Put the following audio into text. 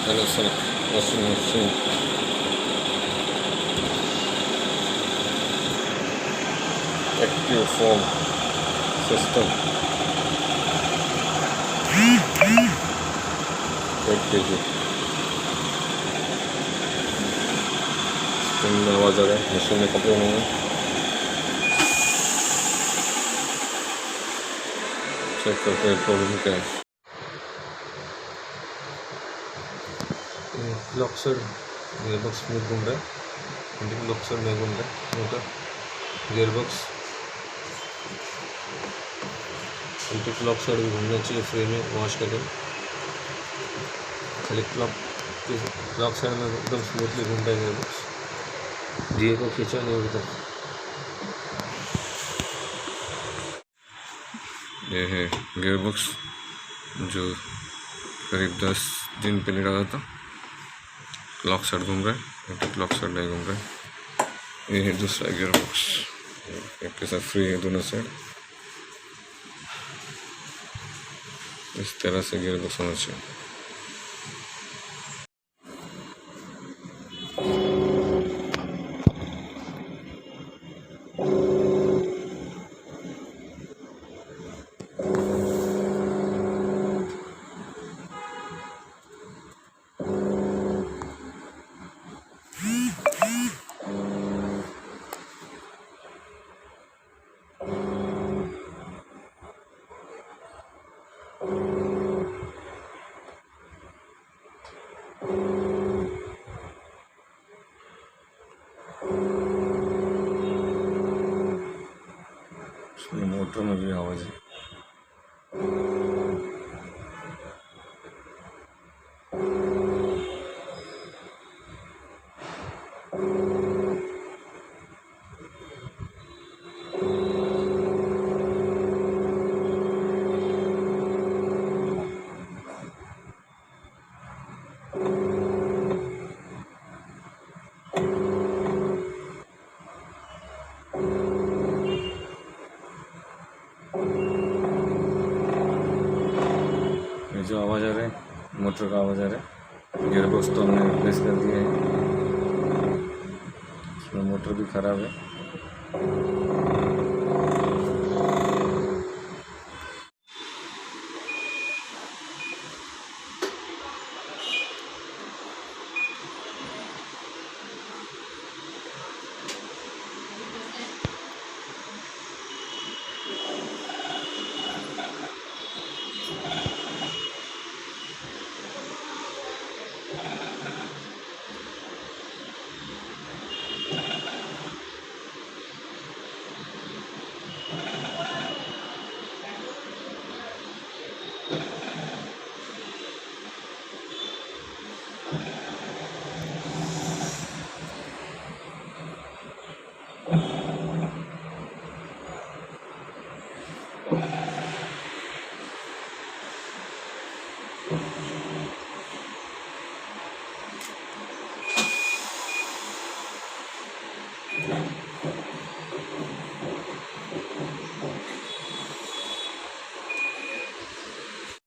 Panasonic washing machine. Active foam system. 8 kg. Spin में आवाज़ आ रहा है, मशीन में कपड़े नहीं हैं। चेक करते हैं प्रॉब्लम क्या है। लॉक्सर गियरबॉक्स में घूम रहा है, इंडिक लॉक्सर में घूम रहा है मोटर गियरबॉक्स। इंडिक लॉक्सर भी घूमना चाहिए फ्री में वॉश करके। खाली क्लॉक साइड में एकदम स्मूथली घूम रहा है गियरबॉक्स। डी को खींचा नहीं अभी तक। ये है गियरबॉक्स जो करीब 10 दिन पहले डाला था। क्लॉक साइड घूम रहा है, तो क्लॉक साइड नहीं घूम रहा है। ये है दूसरा गियर बॉक्स, एक के साथ फ्री है दोनों साइड। इस तरह से गियर बॉक्स होना चाहिए। मोटर में भी आवाज़ है। आवाज़ आ रहा है, मोटर का आवाज़ आ रहा है। गियर बॉक्स तो हमने रिप्लेस कर दिया है, इसमें मोटर भी ख़राब है।